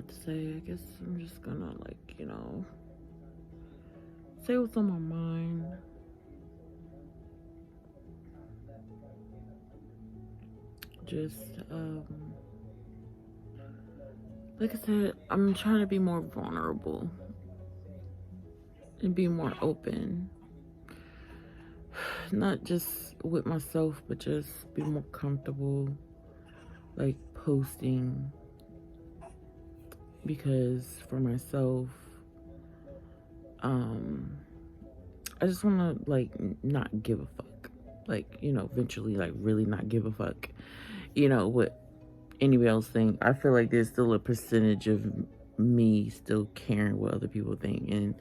what to say. I guess I'm just gonna, say what's on my mind. Just, like I said, I'm trying to be more vulnerable and be more open. Not just with myself, but just be more comfortable, like, posting. Because for myself, I just want to, like, not give a fuck. Like, eventually, like, really not give a fuck. What anybody else think. I feel like there's still a percentage of me still caring what other people think. And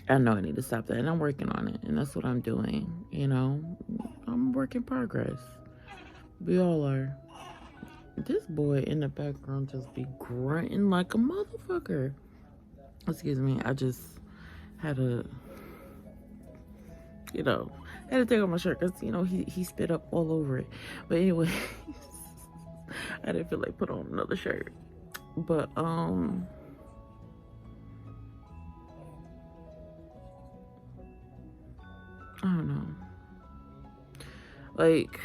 I know I need to stop that. And I'm working on it. And that's what I'm doing. I'm a work in progress. We all are. This boy in the background just be grunting like a motherfucker. Excuse me. I just had to, had to take off my shirt because, he spit up all over it. But anyway, I didn't feel like put on another shirt. But, I don't know. Like,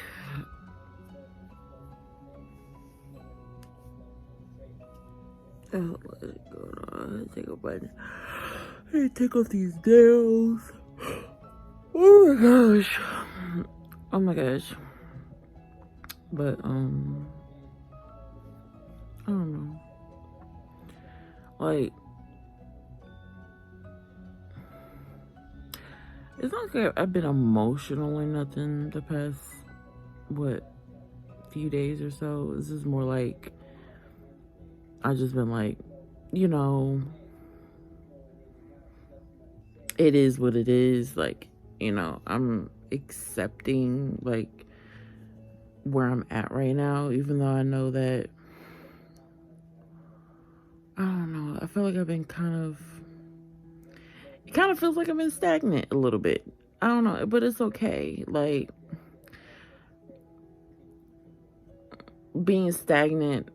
oh, what's going on? Take a bite. I need to take off these nails. Oh my gosh. Oh my gosh. But, I don't know. Like, it's not like I've been emotional or nothing the past, few days or so. This is more like, I've just been like, it is what it is. Like, I'm accepting, like, where I'm at right now, even though I know that, I don't know, I feel like I've been it kind of feels like I've been stagnant a little bit. I don't know, but it's okay. Like, being stagnant,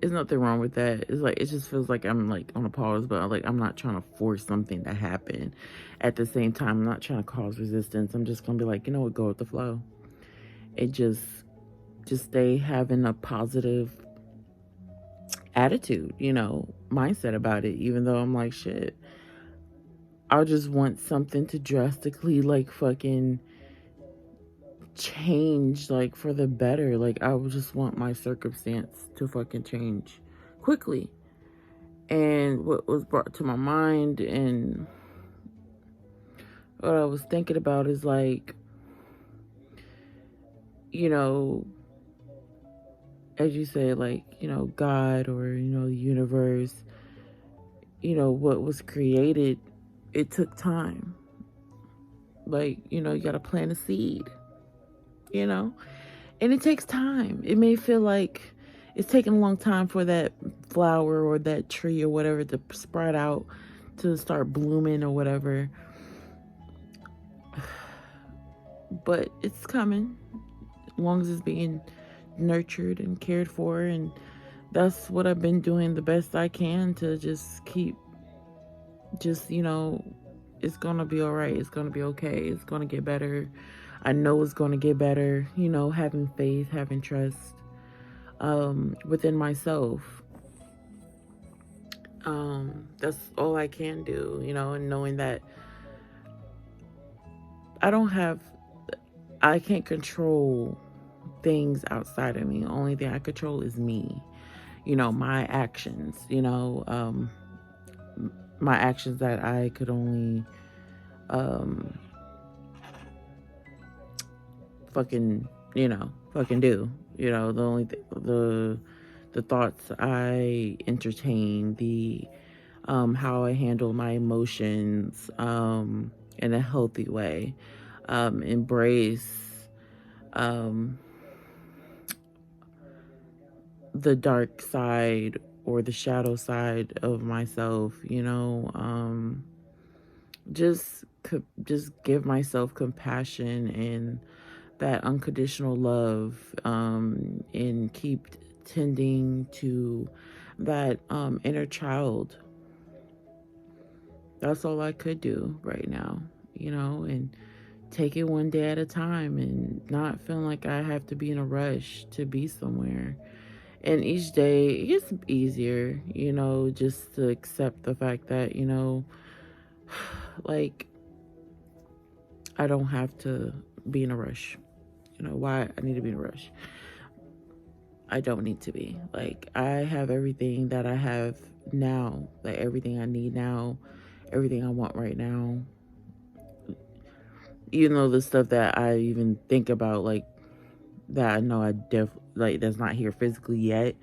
there's nothing wrong with that. It's like, it just feels like I'm, like, on a pause, but like, I'm not trying to force something to happen. At the same time, I'm not trying to cause resistance. I'm just gonna be like, go with the flow. It just stay having a positive attitude, mindset about it, even though I'm like, shit, I just want something to drastically, like, fucking change, like, for the better. Like, I would just want my circumstance to fucking change quickly. And what was brought to my mind and what I was thinking about is, like, as you say, like, God or, the universe, what was created, it took time. Like, you gotta plant a seed, and it takes time. It may feel like it's taking a long time for that flower or that tree or whatever to sprout out, to start blooming or whatever. But it's coming, as long as it's being nurtured and cared for. And that's what I've been doing the best I can to just keep, it's gonna be all right. It's gonna be okay. It's gonna get better. I know it's gonna get better. Having faith, having trust within myself. That's all I can do, and knowing that I can't control things outside of me. The only thing I control is me, my actions, my actions that I could only fucking do. The only the thoughts I entertain, the how I handle my emotions in a healthy way, embrace the dark side or the shadow side of myself, just give myself compassion and that unconditional love, and keep tending to that inner child. That's all I could do right now, and take it one day at a time and not feeling like I have to be in a rush to be somewhere. And each day it gets easier, just to accept the fact that, like, I don't have to be in a rush. Why I need to be in a rush? I don't need to be. Like, I have everything that I have now, like everything I need now, everything I want right now. Even though the stuff that I even think about, like, that I know like, that's not here physically yet,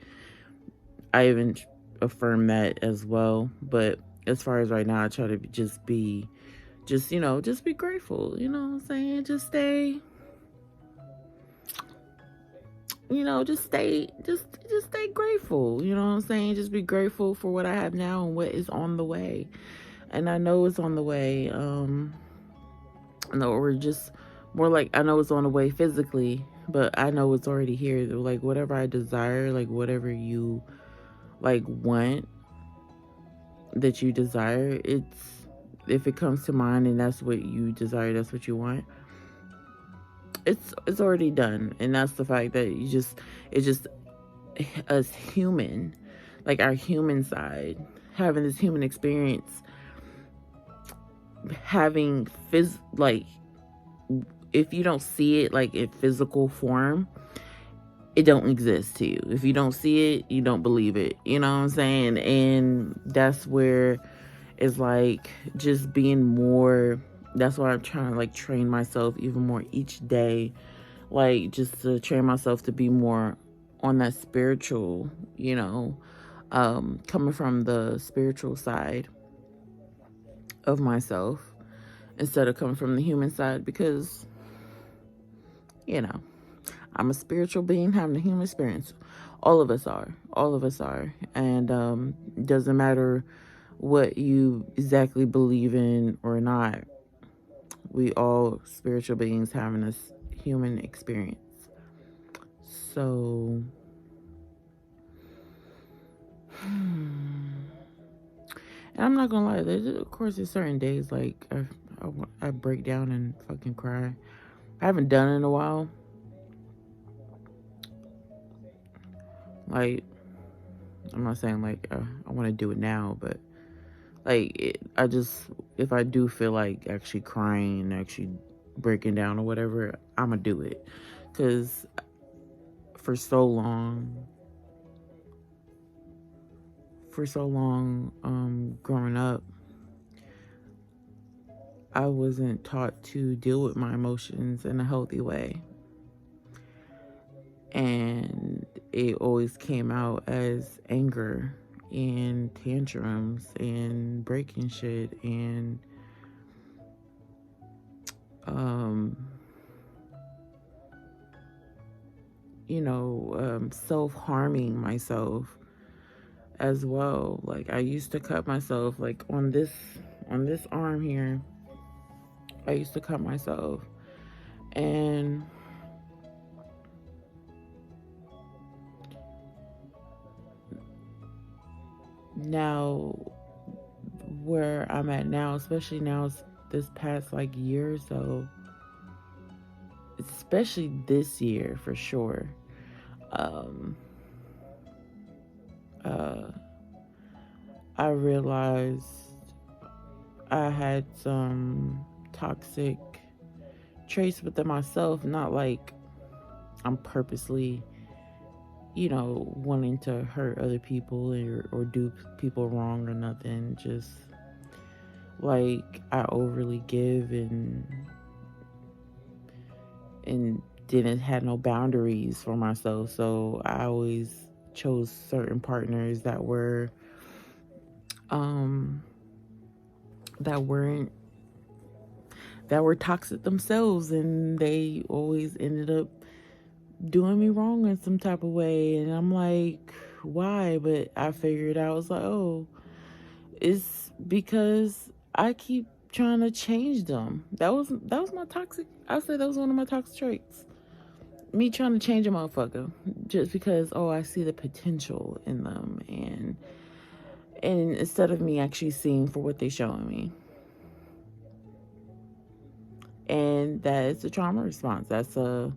I even affirm that as well. But as far as right now, I try to just be grateful. You know what I'm saying? Just stay, just stay grateful. You know what I'm saying? Just be grateful for what I have now and what is on the way. And I know it's on the way. I know we're just more like, I know it's on the way physically, but I know it's already here. Like, whatever I desire, like, whatever you, like, want, that you desire, if it comes to mind and that's what you desire, that's what you want, it's already done. And that's the fact that it's just us human, like our human side, having this human experience, having like, if you don't see it like in physical form, it don't exist to you. If you don't see it, you don't believe it. You know what I'm saying? And that's where it's like just being more. That's why I'm trying to, like, train myself even more each day, like, just to train myself to be more on that spiritual, coming from the spiritual side of myself instead of coming from the human side, because I'm a spiritual being having a human experience. All of us are. All of us are. And doesn't matter what you exactly believe in or not. We all spiritual beings having a human experience. So, and I'm not gonna lie. Of course, there's certain days like I break down and fucking cry. I haven't done it in a while. Like, I'm not saying like I want to do it now, but like if I do feel like actually crying and actually breaking down or whatever, I'm gonna do it. Because for so long growing up, I wasn't taught to deal with my emotions in a healthy way. And it always came out as anger and tantrums and breaking shit and self-harming myself as well. Like, I used to cut myself, like, on this arm here. I used to cut myself, and now where I'm at now, especially now, this past like year or so, especially this year for sure, I realized I had some toxic traits within myself. Not like I'm purposely, wanting to hurt other people or do people wrong or nothing. Just like I overly give and didn't have no boundaries for myself. So I always chose certain partners that were that were toxic themselves, and they always ended up doing me wrong in some type of way. And I'm like, why? But I figured out, I was like, oh, it's because I keep trying to change them. That was my toxic. I say that was one of my toxic traits. me trying to change a motherfucker just because, oh, I see the potential in them, and instead of me actually seeing for what they showing me. And that is a trauma response. That's something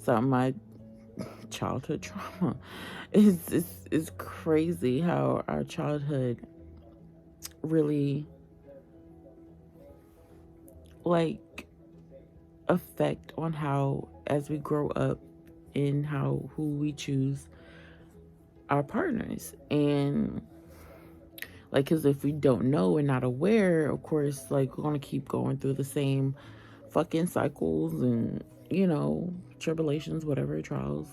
my childhood trauma. It's crazy how our childhood really like effect on how, as we grow up, in who we choose our partners. And like, because if we don't know and not aware, of course, like, we're gonna keep going through the same fucking cycles and, tribulations, whatever, trials.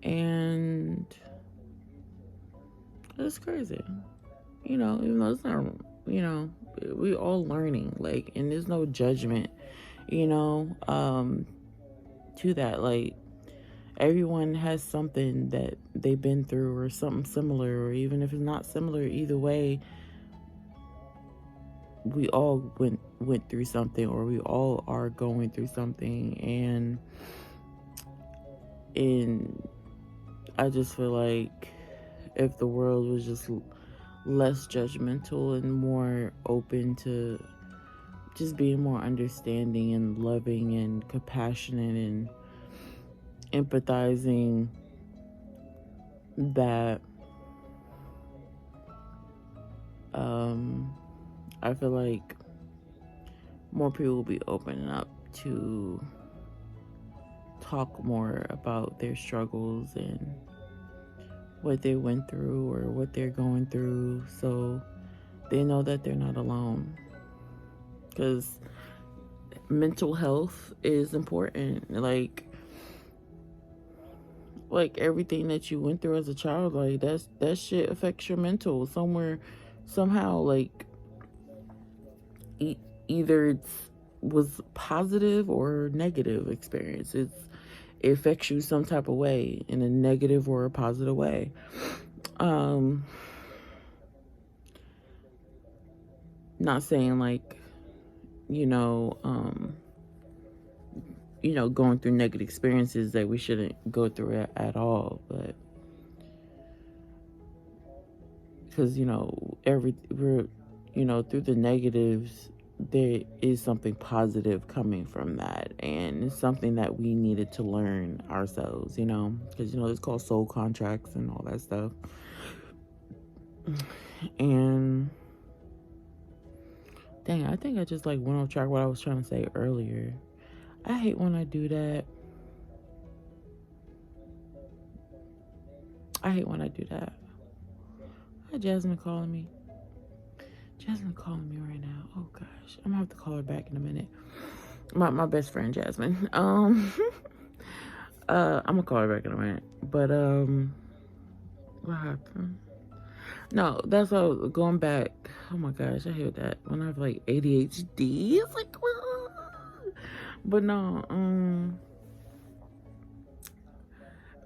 And it's crazy, even though it's not, we all learning, like, and there's no judgment, to that. Like, everyone has something that they've been through, or something similar, or even if it's not similar, either way, we all went through something, or we all are going through something. And I just feel like if the world was just less judgmental and more open to just being more understanding and loving and compassionate and empathizing, that I feel like more people will be opening up to talk more about their struggles and what they went through or what they're going through, so they know that they're not alone. Because mental health is important. Like everything that you went through as a child, like that shit affects your mental somewhere, somehow. Like either it was positive or negative experience. It affects you some type of way, in a negative or a positive way. Not saying like, going through negative experiences that we shouldn't go through it at all, but because we're through the negatives, there is something positive coming from that, and it's something that we needed to learn ourselves, because it's called soul contracts and all that stuff. And dang, I think I just like went off track what I was trying to say earlier. I hate when I do that. Hi, Jasmine calling me. Jasmine calling me right now. Oh gosh, I'm gonna have to call her back in a minute. My best friend Jasmine. I'm gonna call her back in a minute. But what happened? No, that's what I was going back. Oh my gosh, I hate that when I have like ADHD. It's like, but no,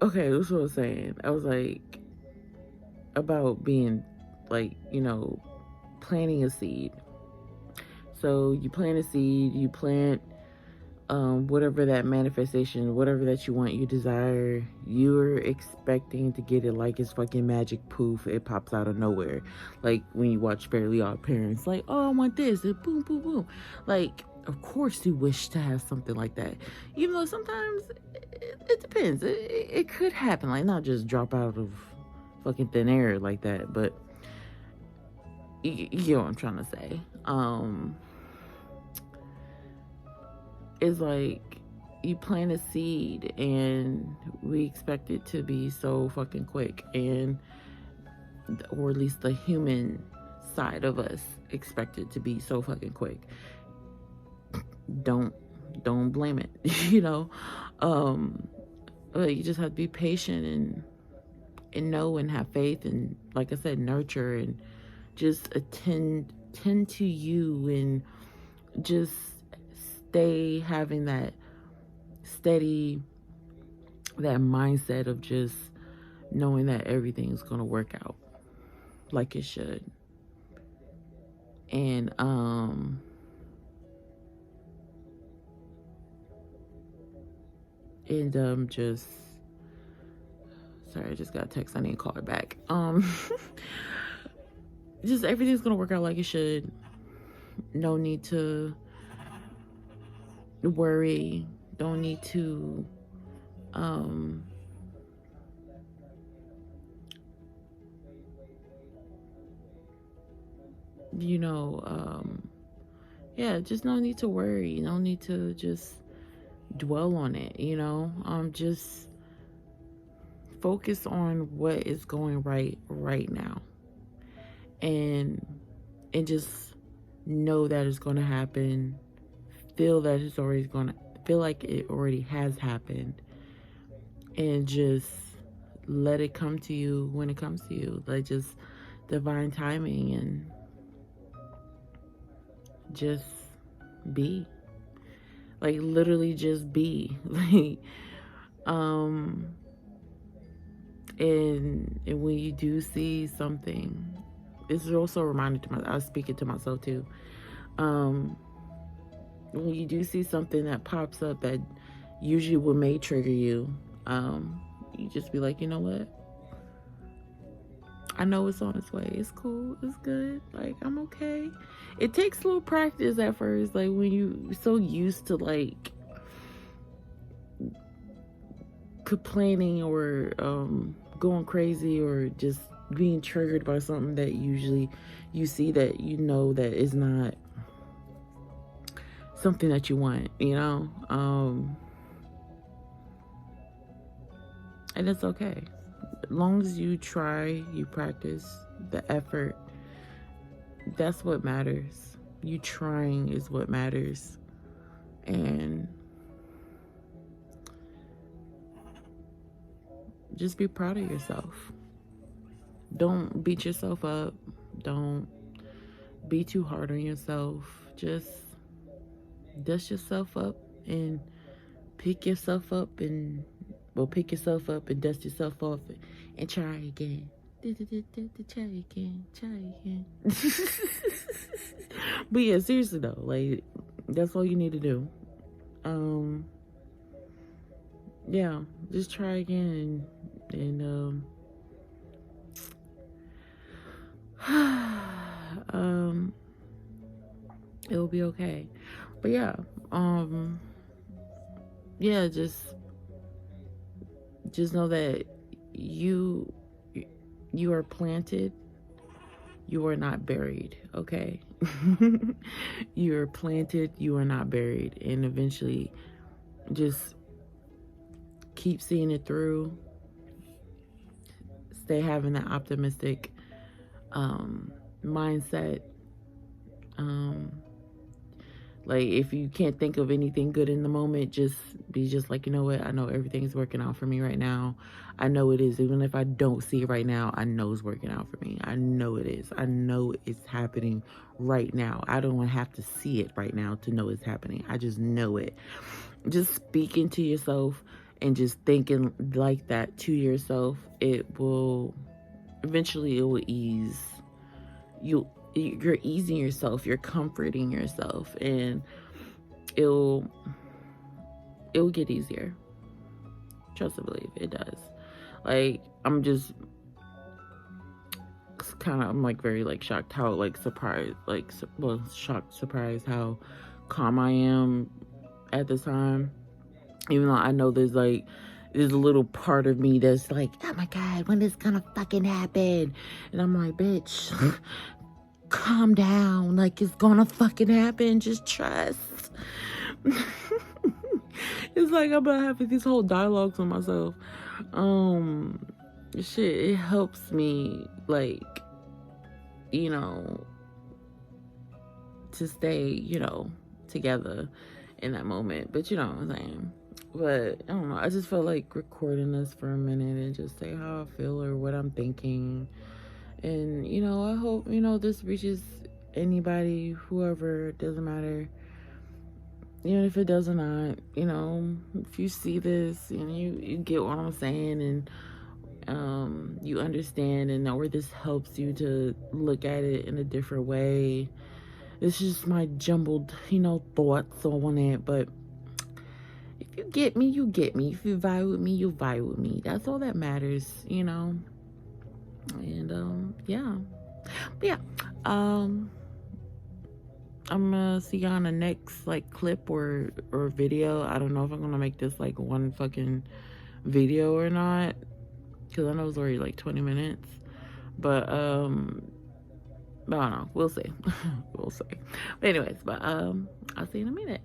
okay, that's what I was saying. I was like about being like, planting a seed. So you plant a seed, you plant whatever that manifestation, whatever that you want, you desire, you're expecting to get it like it's fucking magic poof. It pops out of nowhere. Like when you watch Fairly Odd Parents, like, oh, I want this, and boom, boom, boom. Like, of course you wish to have something like that. Even though sometimes it depends. It could happen, like not just drop out of fucking thin air like that, but you know what I'm trying to say. It's like you plant a seed and we expect it to be so fucking quick, and or at least the human side of us expect it to be so fucking quick. Don't blame it. You just have to be patient and know and have faith, and like I said, nurture and just tend to you, and just stay having that steady, that mindset of just knowing that everything's gonna work out like it should. And And just sorry, I just got a text. I need to call her back. Just everything's gonna work out like it should. No need to worry. Don't need to you know, yeah, just no need to worry. No need to just dwell on it, you know. Just focus on what is going right now. And just know that it's going to happen. Feel that it's already going to feel like it already has happened, and just let it come to you when it comes to you, like just divine timing, and just be, like literally just be like and when you do see something, this is also a reminder to I was speaking to myself too, when you do see something that pops up that usually may trigger you, you just be like, you know what? I know it's on its way. It's cool. It's good. Like, I'm okay. It takes a little practice at first. Like, when you're so used to, like, complaining or going crazy or just being triggered by something that usually you see that you know that is not something that you want, you know, and it's okay as long as you try, you practice the effort. That's what matters. You trying is what matters. And just be proud of yourself. Don't beat yourself up. Don't be too hard on yourself. Just dust yourself up and pick yourself up and dust yourself off and try again. Try again. But yeah, seriously though, like that's all you need to do. Yeah, just try again and it'll be okay. But yeah, yeah, just know that you are planted. You are not buried, okay? You are planted, you are not buried. And eventually just keep seeing it through. Stay having that optimistic mindset. Like if you can't think of anything good in the moment, just be just like, you know what? I know everything's working out for me right now. I know it is. Even if I don't see it right now, I know it's working out for me. I know it is. I know it's happening right now. I don't have to see it right now to know it's happening. I just know it. Just speaking to yourself and just thinking like that to yourself, it will eventually, it will ease. You're easing yourself, you're comforting yourself, and it'll get easier. Trust and believe, it does. Like I'm just kind of, I'm like very like shocked how like surprised, like shocked, surprised how calm I am at this time, even though I know there's a little part of me that's like, oh my god, when is gonna fucking happen? And I'm like, bitch, calm down, like it's gonna fucking happen, just trust. It's like I'm having these whole dialogues with myself. Shit, it helps me, like, you know, to stay, you know, together in that moment. But you know what I'm saying. But I don't know, I just felt like recording this for a minute and just say how I feel or what I'm thinking. And, you know, I hope, you know, this reaches anybody, whoever, it doesn't matter. Even if it does not, you know, if you see this and you get what I'm saying and you understand and know where this helps you to look at it in a different way. It's just my jumbled, you know, thoughts on it. But if If you get me, you get me. If you vibe with me, you vibe with me. That's all that matters, you know. And yeah. But yeah. I'm gonna see you on the next like clip or video. I don't know if I'm gonna make this like one fucking video or not, because I know it's already like 20 minutes. But I don't know. We'll see. We'll see. But anyways, I'll see you in a minute.